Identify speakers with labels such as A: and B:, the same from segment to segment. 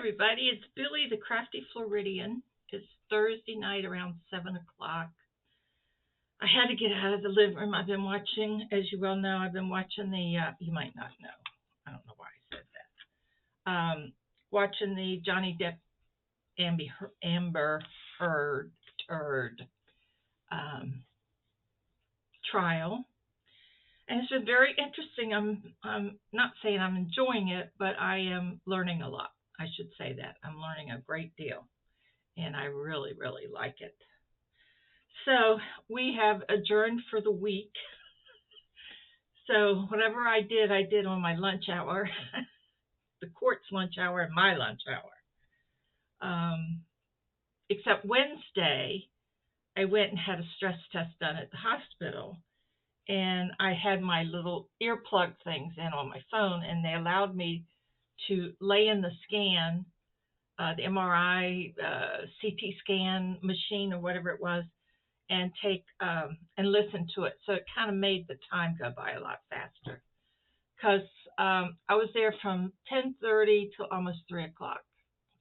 A: everybody. It's Billy, the Crafty Floridian. It's Thursday night around 7 o'clock. I had to get out of the living room. I've been watching, as you well know, I've been watching you might not know. I don't know why I said that. Watching the Johnny Depp Amber Heard um, trial. And it's been very interesting. I'm not saying I'm enjoying it, but I am learning a lot. I should say that. I'm learning a great deal, and I really, really like it. So we have adjourned for the week. So whatever I did on my lunch hour, the court's lunch hour and my lunch hour. Except Wednesday, I went and had a stress test done at the hospital, and I had my little earplug things in on my phone, and they allowed me to lay in the scan, the MRI, CT scan machine or whatever it was, and take and listen to it. So it kind of made the time go by a lot faster because I was there from 10:30 till almost 3 o'clock,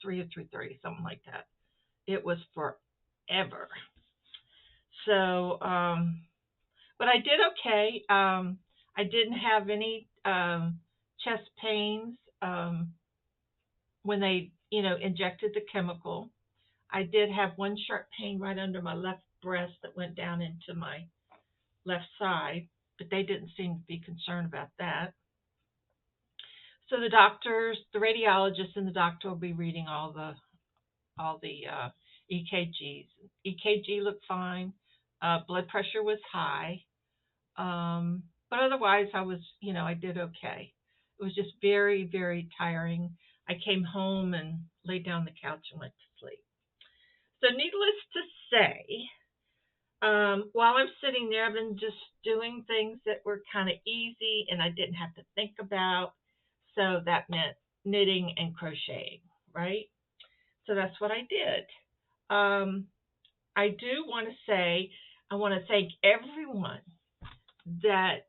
A: 3 or 3:30, something like that. It was forever. So, but I did okay. I didn't have any chest pains when they, injected the chemical. I did have one sharp pain right under my left breast that went down into my left side, but they didn't seem to be concerned about that. So the doctors, the radiologist, and the doctor will be reading all the EKGs. EKG looked fine. Blood pressure was high. But otherwise, I did okay. It was just very, very tiring. I came home and laid down on the couch and went to sleep. So needless to say, while I'm sitting there, I've been just doing things that were kind of easy and I didn't have to think about. So that meant knitting and crocheting, right? So that's what I did. I do want to say, I want to thank everyone that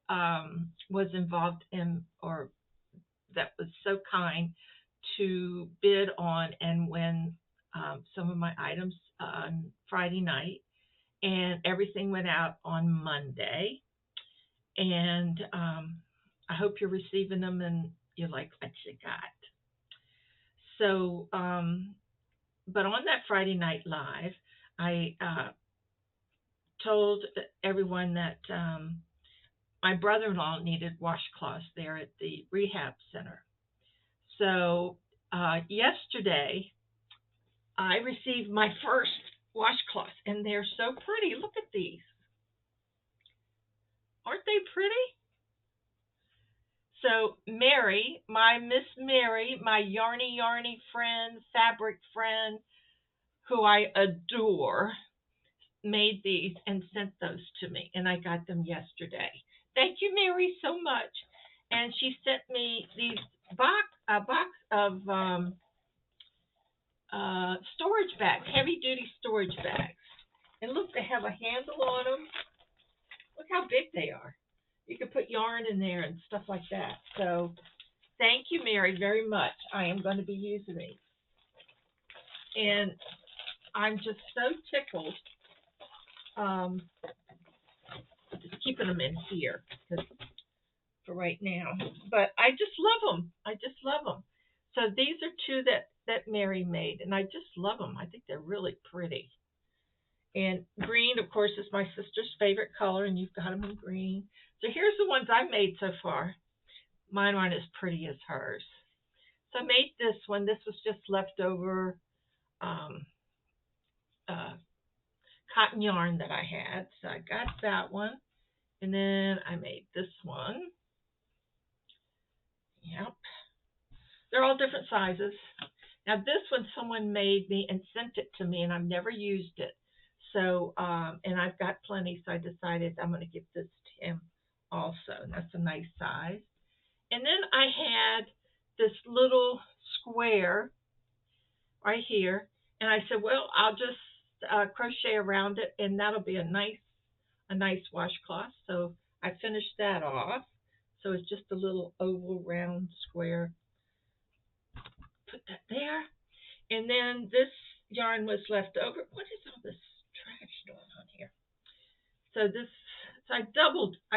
A: was involved in or that was so kind to bid on and win some of my items on Friday night. And everything went out on Monday. And I hope you're receiving them and you like what you got. So, but on that Friday night live, I told everyone that my brother-in-law needed washcloths there at the rehab center. So yesterday, I received my first washcloths, and they're so pretty. Look at these. Aren't they pretty? So Mary, my Miss Mary, my yarny friend, fabric friend, who I adore, made these and sent those to me, and I got them yesterday. Thank you, Mary, so much. And she sent me these a box of storage bags, heavy duty storage bags. And look, they have a handle on them. Look how big they are. You can put yarn in there and stuff like that. So thank you, Mary, very much. I am going to be using these. And I'm just so tickled. Just keeping them in here for right now. But I just love them. I just love them. So these are two that Mary made, and I just love them. I think they're really pretty. And green, of course, is my sister's favorite color, and you've got them in green. So here's the ones I made so far. Mine aren't as pretty as hers. So I made this one. This was just leftover cotton yarn that I had. So I got that one. And then I made this one. Yep. They're all different sizes. Now this one someone made me and sent it to me, and I've never used it. So, and I've got plenty, so I decided I'm going to give this to him also. And that's a nice size. And then I had this little square right here, and I said, well, I'll just crochet around it, and that'll be a nice washcloth. So I finished that off. So it's just a little oval round square. Put that there. And then this yarn was left over. What is all this trash going on here? So this, so I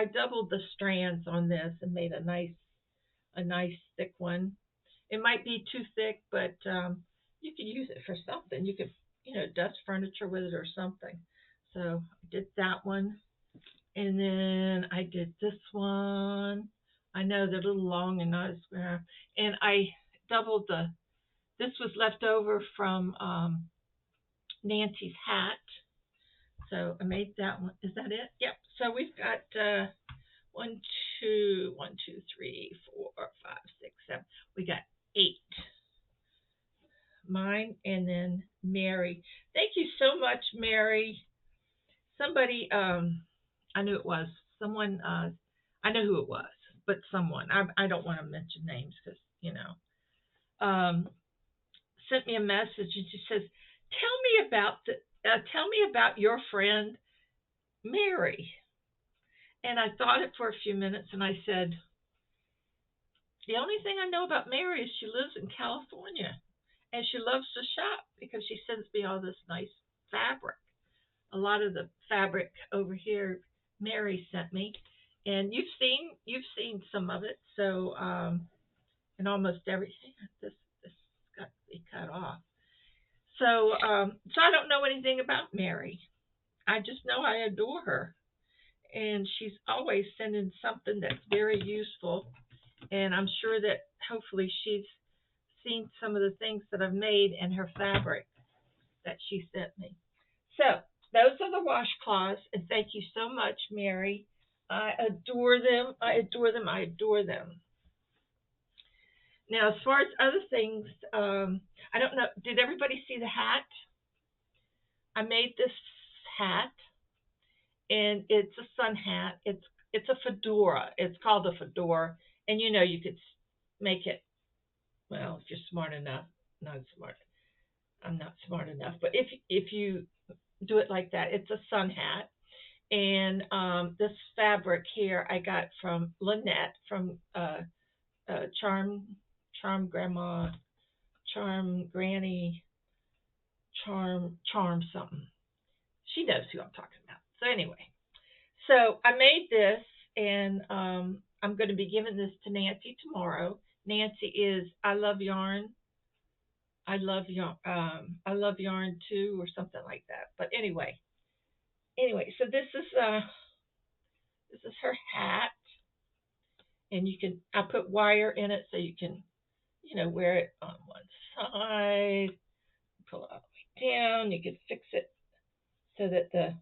A: doubled the strands on this and made a nice thick one. It might be too thick, but you could use it for something. You could, dust furniture with it or something. So I did that one, and then I did this one. I know they're a little long and not as square, and I doubled the. This was left over from Nancy's hat, so I made that one. Is that it? Yep. So we've got one, two, three, 4, 5, 6, 7. We got 8. Mine and then Mary. Thank you so much, Mary. Somebody, I knew it was someone. I know who it was, but someone. I don't want to mention names because sent me a message and she says, Tell me about your friend Mary." And I thought it for a few minutes, and I said, "The only thing I know about Mary is she lives in California, and she loves to shop because she sends me all this nice fabric. A lot of the fabric over here, Mary sent me, and you've seen some of it. So, and almost everything. This got to be cut off. So I don't know anything about Mary. I just know I adore her, and she's always sending something that's very useful. And I'm sure that hopefully she's seen some of the things that I've made in her fabric that she sent me. So those are the washcloths, and thank you so much, Mary. I adore them. I adore them. I adore them. Now, as far as other things, I don't know. Did everybody see the hat? I made this hat, and it's a sun hat. It's a fedora. It's called a fedora, and you could make it. Well, if you're smart enough. Not smart. I'm not smart enough, but if you do it like that, it's a sun hat. And this fabric here I got from Lynette from Charm Grandma, Charm Granny, Charm something. She knows who I'm talking about. So anyway, so I made this, and I'm going to be giving this to Nancy tomorrow. Nancy is I love yarn. I love yarn too, or something like that. But anyway, so this is her hat, and I put wire in it so you can wear it on one side, pull it all the way down. You can fix it so that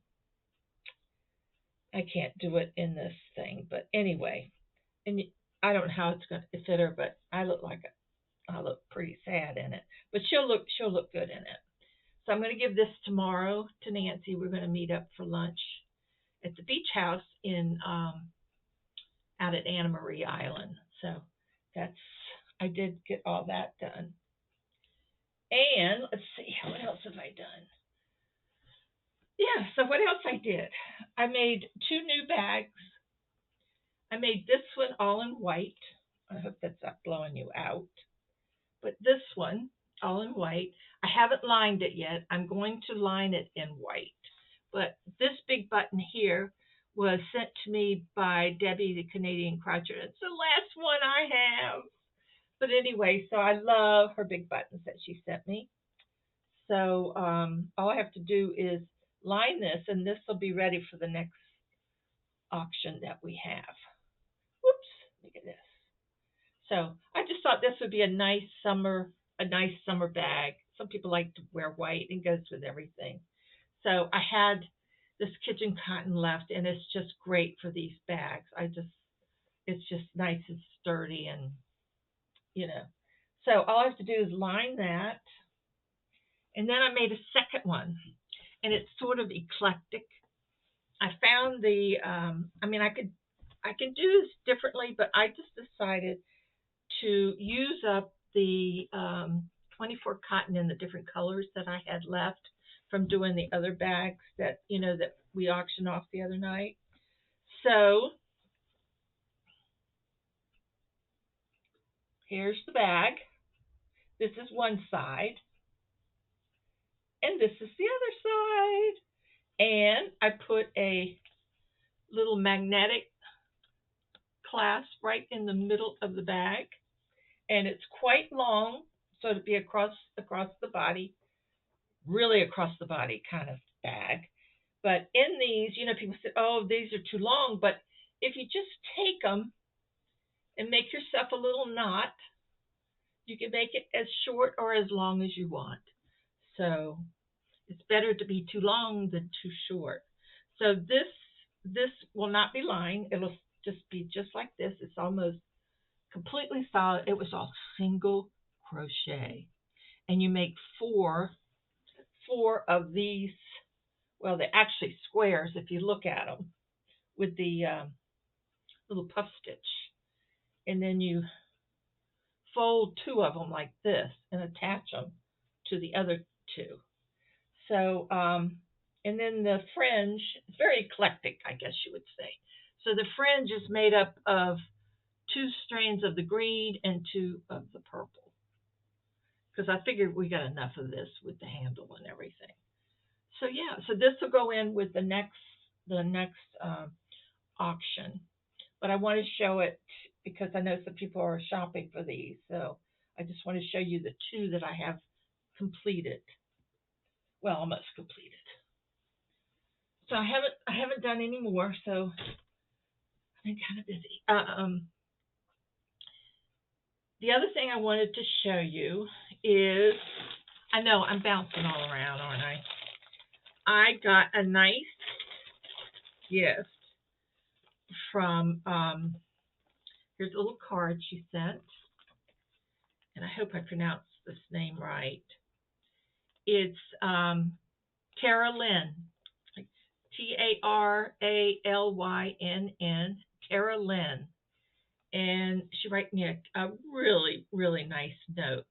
A: I can't do it in this thing, but anyway, and I don't know how it's going to fit her, but I look pretty sad in it, but she'll look good in it. So I'm going to give this tomorrow to Nancy. We're going to meet up for lunch at the beach house in out at Anna Marie Island. So that's I did get all that done. And let's see, what else have I done? Yeah, so what else I did? I made 2 new bags. I made this one all in white. I hope that's not blowing you out. But this one, all in white. I haven't lined it yet. I'm going to line it in white. But this big button here was sent to me by Debbie, the Canadian Crotcher. It's the last one I have. But anyway, so I love her big buttons that she sent me. So all I have to do is line this, and this will be ready for the next auction that we have. Whoops, look at this. So I just thought this would be a nice summer bag. Some people like to wear white, and it goes with everything. So I had this kitchen cotton left, and it's just great for these bags. It's just nice and sturdy, and you know. So all I have to do is line that, and then I made a second one, and it's sort of eclectic. I found I can do this differently, but I just decided to use up the 24 cotton in the different colors that I had left from doing the other bags that we auctioned off the other night. So here's the bag. This is one side, And this is the other side. And I put a little magnetic clasp right in the middle of the bag. And it's quite long, so it'd be across the body, really across the body kind of bag. But in these, people say, "Oh, these are too long," but if you just take them and make yourself a little knot, you can make it as short or as long as you want. So it's better to be too long than too short. So this will not be lined. It'll just be just like this. It's almost completely solid. It was all single crochet, and you make four of these. Well, they're actually squares if you look at them with the little puff stitch, and then you fold two of them like this and attach them to the other two. So, and then the fringe is very eclectic, I guess you would say. So the fringe is made up of two strands of the green and two of the purple. Because I figured we got enough of this with the handle and everything. So yeah, so this will go in with the next auction. But I want to show it because I know some people are shopping for these. So I just want to show you the two that I have completed. Well, almost completed. So I haven't done any more. So I've been kind of busy. The other thing I wanted to show you is, I know I'm bouncing all around, aren't I? I got a nice gift from, here's a little card she sent, and I hope I pronounced this name right. It's Tara Lynn, like TARALYNN, Tara Lynn. And she wrote me a really, really nice note.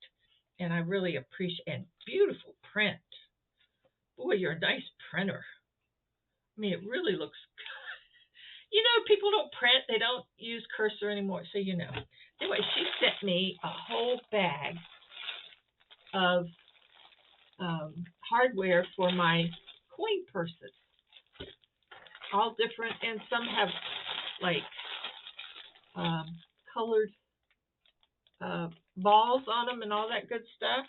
A: And I really appreciate it. And beautiful print. Boy, you're a nice printer. I mean, it really looks good. People don't print. They don't use cursor anymore. So, Anyway, she sent me a whole bag of hardware for my coin purses. All different. And some have, like, colored balls on them and all that good stuff.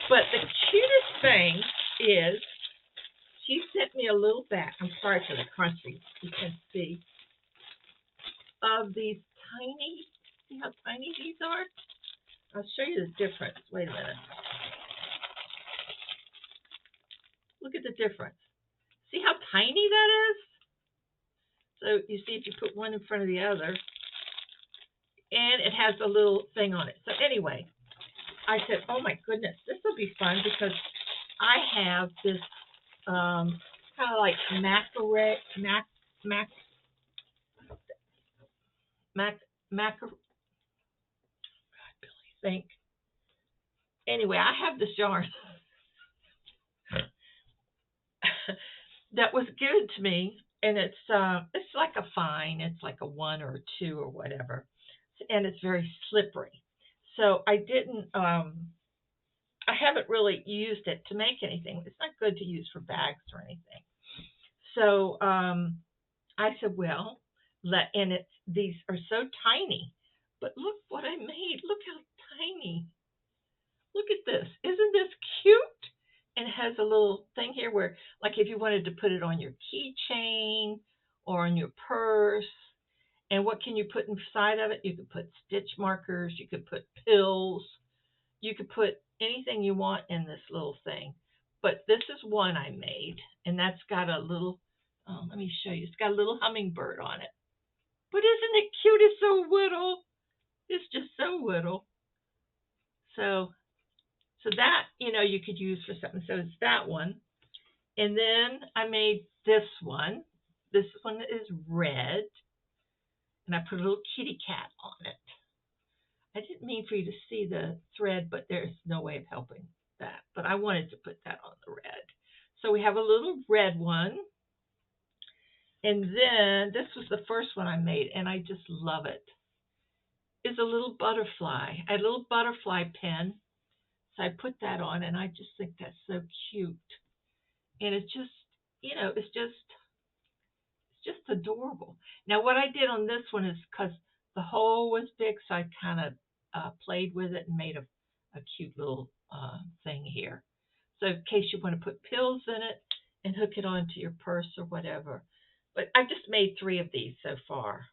A: But the cutest thing is she sent me a little bag. I'm sorry for the crunching. You can see of these tiny. See how tiny these are? I'll show you the difference. Wait a minute. Look at the difference. See how tiny that is? So you see if you put one in front of the other, and it has a little thing on it. So anyway, I said, oh my goodness, this will be fun because I have this kind of like think. Anyway, I have this yarn that was given to me, and it's like a fine. It's like a 1 or a 2 or whatever, and it's very slippery. So I didn't. I haven't really used it to make anything. It's not good to use for bags or anything. So I said, well, these are so tiny, but look what I made. Look how tiny. Look at this. Isn't this cute? And it has a little thing here where, like, if you wanted to put it on your keychain or on your purse, and what can you put inside of it? You could put stitch markers. You could put pills. You could put anything you want in this little thing. But this is one I made, and that's got a little, let me show you. It's got a little hummingbird on it. But isn't it cute? It's so little. It's just so little. So that, you could use for something. So it's that one. And then I made this one. This one is red. And I put a little kitty cat on it. I didn't mean for you to see the thread, but there's no way of helping that. But I wanted to put that on the red. So we have a little red one. And then this was the first one I made, and I just love it. It's a little butterfly. I had a little butterfly pen. So I put that on, and I just think that's so cute. And it's just, it's just adorable. Now, what I did on this one is because the hole was big, so I kind of played with it and made a cute little thing here. So in case you want to put pills in it and hook it onto your purse or whatever. But I've just made 3 of these so far.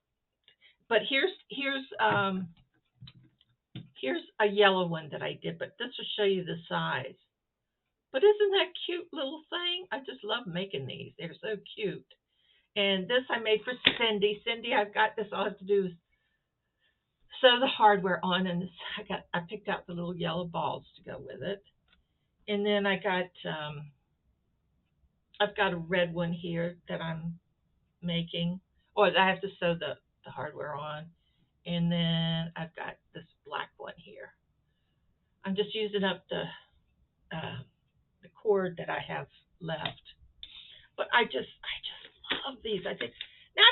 A: But here's a yellow one that I did, but this will show you the size. But isn't that cute little thing? I just love making these. They're so cute. And this I made for Cindy. Cindy, I've got this. All I have to do is sew the hardware on, and this, I picked out the little yellow balls to go with it. And then I've got a red one here that I'm making. Or I have to sew the hardware on. And then I've got this black one here. I'm just using up the cord that I have left. But I just love these. I think now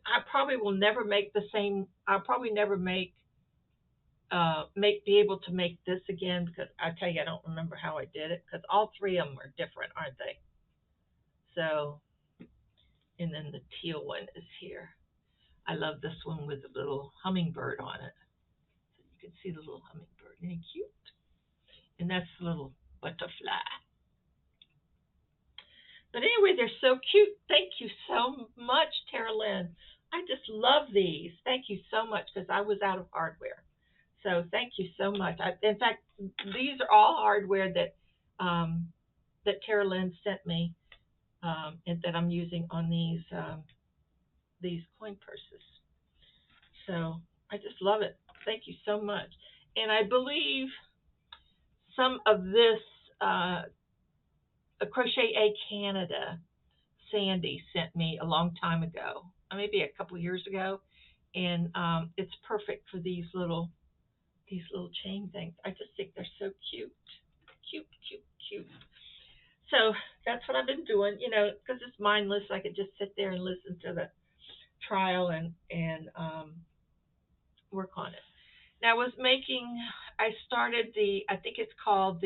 A: I probably will never make the same. I'll probably never be able to make this again because I tell you I don't remember how I did it because all 3 of them are different, aren't they? So, and then the teal one is here. I love this one with a little hummingbird on it. So you can see the little hummingbird. Isn't he cute? And that's the little butterfly. But anyway, they're so cute. Thank you so much, Tara Lynn. I just love these. Thank you so much because I was out of hardware. So thank you so much. In fact, these are all hardware that Tara Lynn sent me and that I'm using on these coin purses. So I just love it. Thank you so much. And I believe some of this Crochet A Canada Sandy sent me a long time ago, maybe a couple years ago, and it's perfect for these little chain things. I just think they're so cute, cute, cute, cute. So that's what I've been doing, because it's mindless. I could just sit there and listen to the trial and work on it. Now I started I think it's called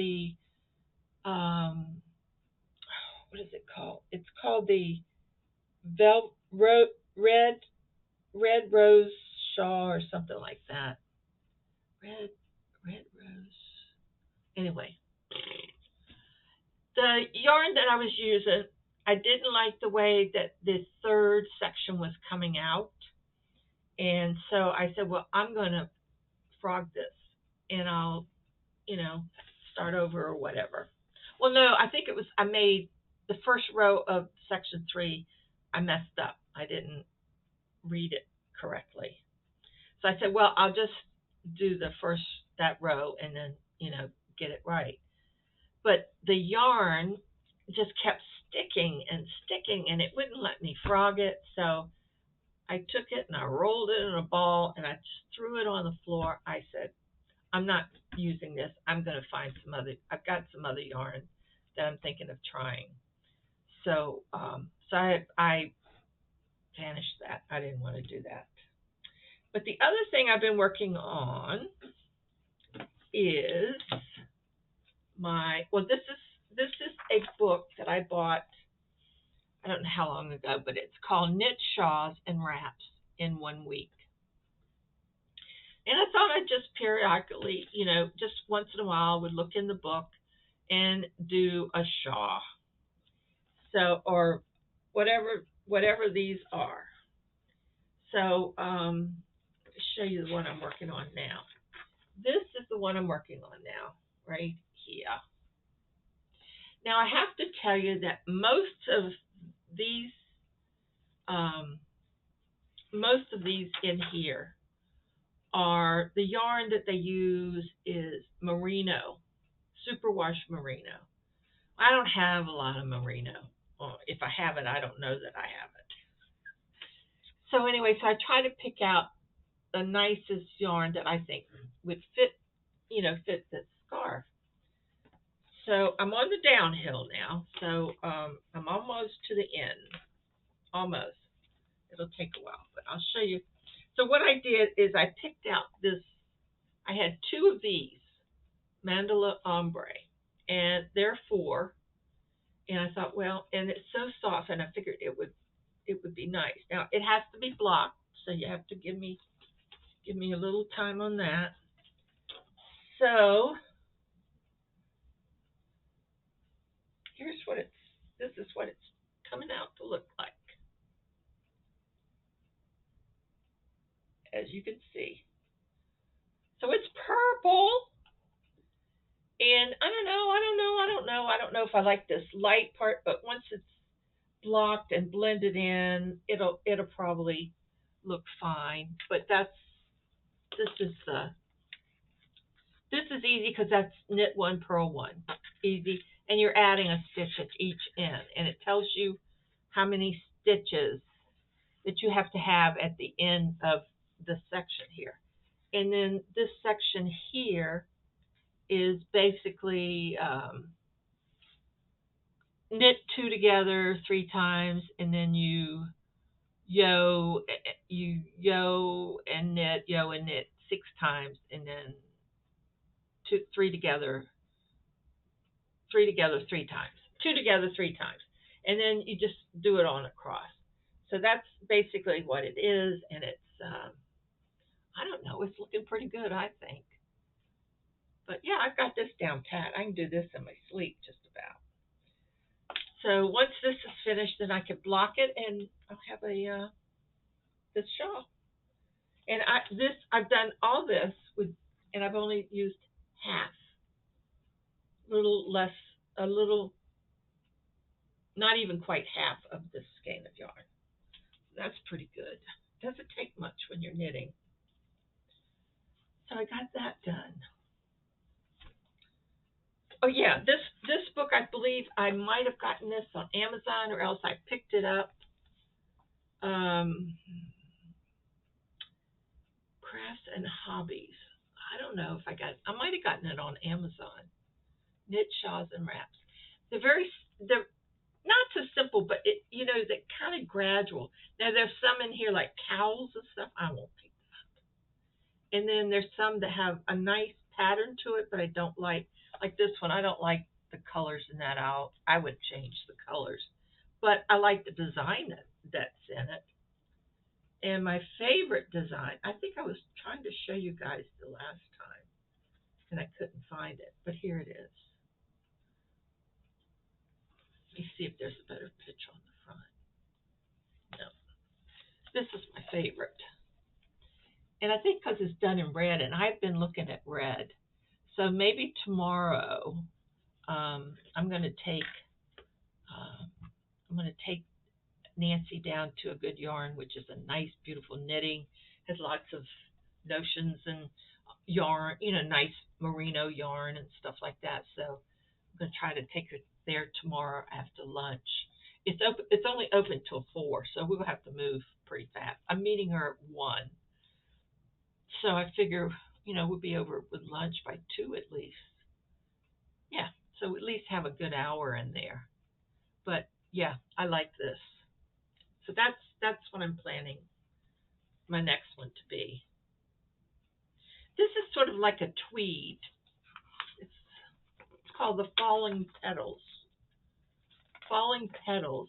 A: what is it called? It's called the Red Rose Shaw or something like that. Red Rose. Anyway, the yarn that I was using, I didn't like the way that the 3rd section was coming out. And so I said, well, I'm going to frog this and I'll, start over or whatever. Well, no, I think I made the first row of section 3, I messed up. I didn't read it correctly. So I said, well, I'll just do that row and then, get it right. But the yarn just kept sticking and it wouldn't let me frog it. So I took it and I rolled it in a ball and I just threw it on the floor. I said, I'm not using this. I'm going to find I've got some other yarn that I'm thinking of trying. So, I vanished that. I didn't want to do that. But the other thing I've been working on is this is a book that I bought, I don't know how long ago, but it's called Knit Shawls and Wraps in 1 Week. And I thought I'd just periodically, just once in a while, would look in the book and do a shawl. So, or whatever these are. So, show you the one I'm working on now. This is the one I'm working on now, right here. Now, I have to tell you that most of these in here are the yarn that they use is merino, superwash merino. I don't have a lot of merino. Or if I have it, I don't know that I have it. So anyway, I try to pick out the nicest yarn that I think would fit this scarf. So I'm on the downhill now. So I'm almost to the end. Almost. It'll take a while, but I'll show you. So what I did is I picked out this. I had 2 of these mandala ombre, and they're four. And I thought, well, and it's so soft, and I figured it would be nice. Now it has to be blocked, so you have to give me a little time on that. So here's what it's. This is what it's coming out to look like, as you can see. So it's purple, and I don't know if I like this light part, but once it's blocked and blended in, it'll probably look fine. But this is the this is easy because that's knit one, purl one, easy, and you're adding a stitch at each end, and it tells you how many stitches that you have to have at the end of the section here. And then this section here is basically knit two together three times, and then you yo and knit six times, and then three together three times, two together three times, and then you just do it on across. So that's basically what it is, and it's I don't know, it's looking pretty good, I think. But yeah, I've got this down pat. I can do this in my sleep just about. So once this is finished, then I can block it, and I'll have a this shawl. And I've done all this with, and I've only used half, a little less, a little, not even quite half of this skein of yarn. That's pretty good. Doesn't take much when you're knitting. So I got that done. Oh yeah, this book, I believe I might have gotten this on Amazon, or else I picked it up. Crafts and Hobbies. I don't know if I might have gotten it on Amazon. Knit shawls and wraps. They're not so simple, but they're kind of gradual. Now there's some in here like cowls and stuff. I won't pick that up. And then there's some that have a nice pattern to it, but I don't like this one. I don't like the colors in that. I would change the colors, but I like the design that's in it. And my favorite design, I think I was trying to show you guys the last time, and I couldn't find it, but here it is. Let me see if there's a better picture on the front. No. This is my favorite. And I think because it's done in red, and I've been looking at red. So maybe tomorrow I'm going to take Nancy down to a good yarn, which is a nice, beautiful knitting, has lots of notions and yarn, nice merino yarn and stuff like that. So I'm going to try to take her there tomorrow after lunch. It's open. It's only open till 4, so we'll have to move pretty fast. I'm meeting her at 1, so I figure we'll be over with lunch by 2 at least. Yeah, so at least have a good hour in there. But yeah, I like this. So that's what I'm planning my next one to be. This is sort of like a tweed. It's called the Falling Petals. Falling Petals.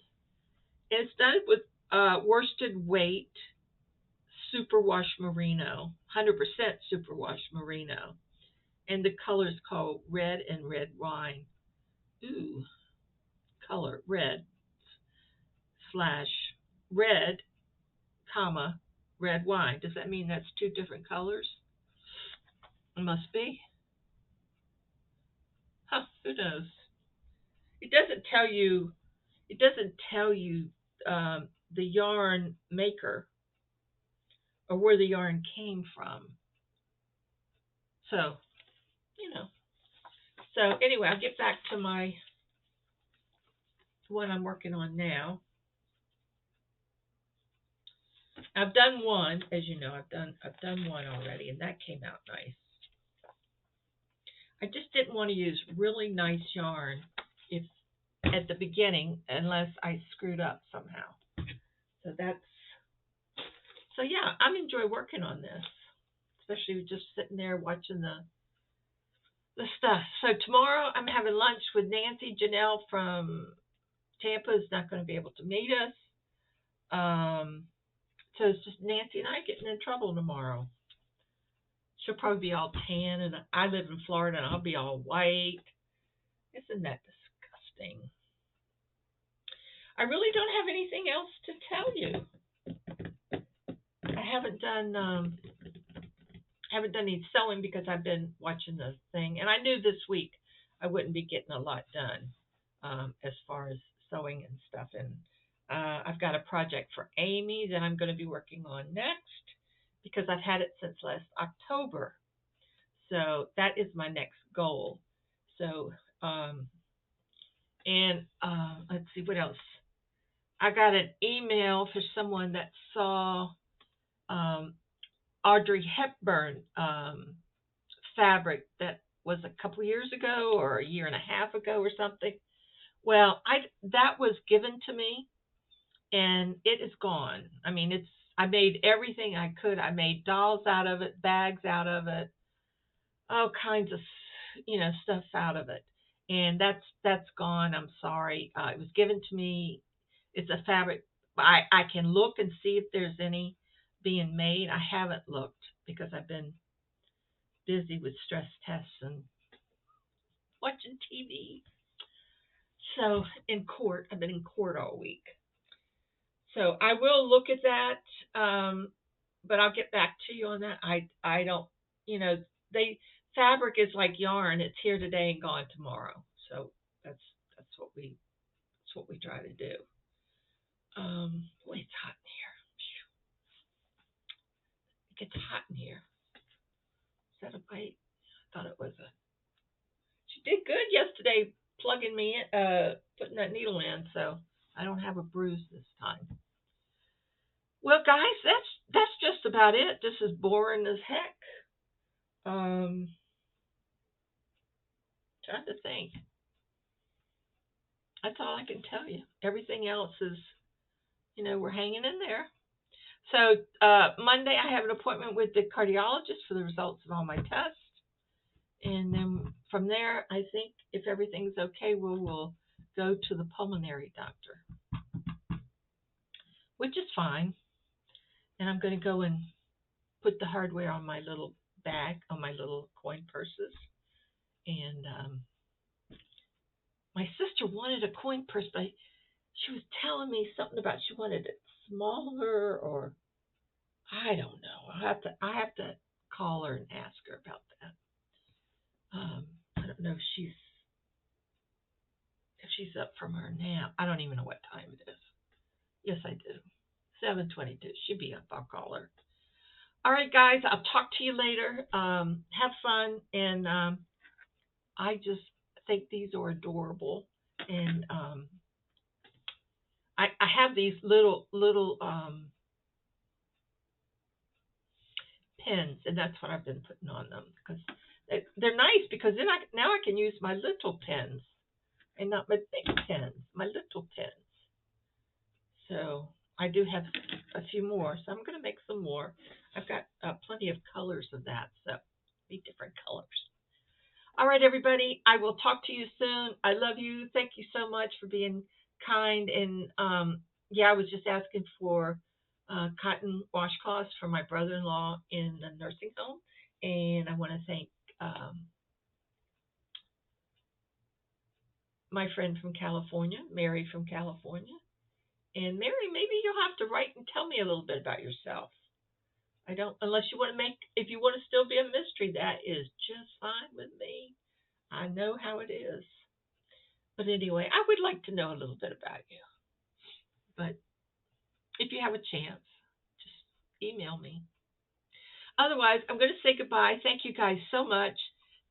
A: And it's done with worsted weight superwash merino, 100% superwash merino. And the color is called red and red wine. Ooh, color red / red, comma, red wine. Does that mean that's 2 different colors? It must be. Huh, who knows? It doesn't tell you. It doesn't tell you the yarn maker or where the yarn came from. So, So anyway, I'll get back to my one I'm working on now. I've done one, as you know. I've done one already, and that came out nice. I just didn't want to use really nice yarn if at the beginning, unless I screwed up somehow. So yeah, I'm enjoy working on this, especially just sitting there watching the stuff. So tomorrow I'm having lunch with Nancy. Janelle from Tampa is not going to be able to meet us. So it's just Nancy and I getting in trouble tomorrow. She'll probably be all tan, and I live in Florida, and I'll be all white. Isn't that disgusting? I really don't have anything else to tell you. I haven't done any sewing because I've been watching the thing, and I knew this week I wouldn't be getting a lot done as far as sewing and stuff. And I've got a project for Amy that I'm going to be working on next because I've had it since last October. So that is my next goal. So and let's see what else. I got an email for someone that saw um, Audrey Hepburn fabric that was a couple years ago or a year and a half ago or something. Well, I that was given to me and it is gone. I mean, it's I made everything I could. I made dolls out of it, bags out of it, all kinds of stuff out of it, and that's gone. I'm sorry. It was given to me. It's a fabric. I can look and see if there's any being made. I haven't looked because I've been busy with stress tests and watching TV. So in court, I've been in court all week. So I will look at that, but I'll get back to you on that. I don't, you know, they fabric is like yarn. It's here today and gone tomorrow. So that's that's what we that's what we try to do. Boy, it's hot in here. It gets hot in here. Is that a bite? I thought it was a. She did good yesterday, plugging me in, putting that needle in. So I don't have a bruise this time. Well, guys, that's just about it. This is boring as heck. Um, Trying to think. That's all I can tell you. Everything else is, we're hanging in there. So Monday, I have an appointment with the cardiologist for the results of all my tests, and then from there, I think if everything's okay, we'll go to the pulmonary doctor, which is fine. And I'm going to go and put the hardware on my little bag, on my little coin purses, and my sister wanted a coin purse, but she was telling me something about she wanted it smaller, or I don't know. I have to call her and ask her about that. I don't know if she's up from her nap. I don't even know what time it is. Yes, I do. 7:22. She'll be up. I'll call her. All right, guys. I'll talk to you later. Have fun, and I just think these are adorable, and I have these little pins, and that's what I've been putting on them because they're nice. Because then now I can use my little pins and not my big pins, my little pins. So I do have a few more, so I'm going to make some more. I've got plenty of colors of that, so be different colors. All right, everybody. I will talk to you soon. I love you. Thank you so much for being kind. And yeah, I was just asking for cotton washcloths for my brother-in-law in the nursing home, and I want to thank my friend from California, Mary from California. And Mary, maybe you'll have to write and tell me a little bit about yourself. I don't, unless you want to if you want to still be a mystery, that is just fine with me. I know how it is. But anyway, I would like to know a little bit about you. But if you have a chance, just email me. Otherwise, I'm going to say goodbye. Thank you guys so much.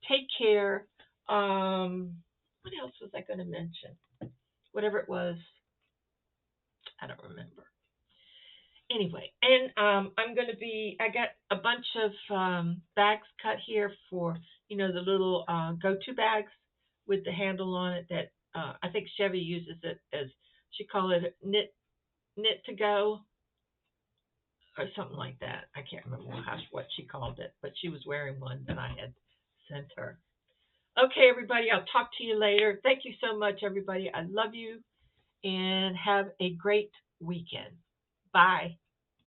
A: Take care. What else was I going to mention? Whatever it was, I don't remember. Anyway, and I got a bunch of bags cut here for, the little go-to bags with the handle on it that I think Chevy uses it as, she called it knit to go or something like that. I can't remember what she called it, but she was wearing one that I had sent her. Okay, everybody, I'll talk to you later. Thank you so much, everybody. I love you and have a great weekend. Bye.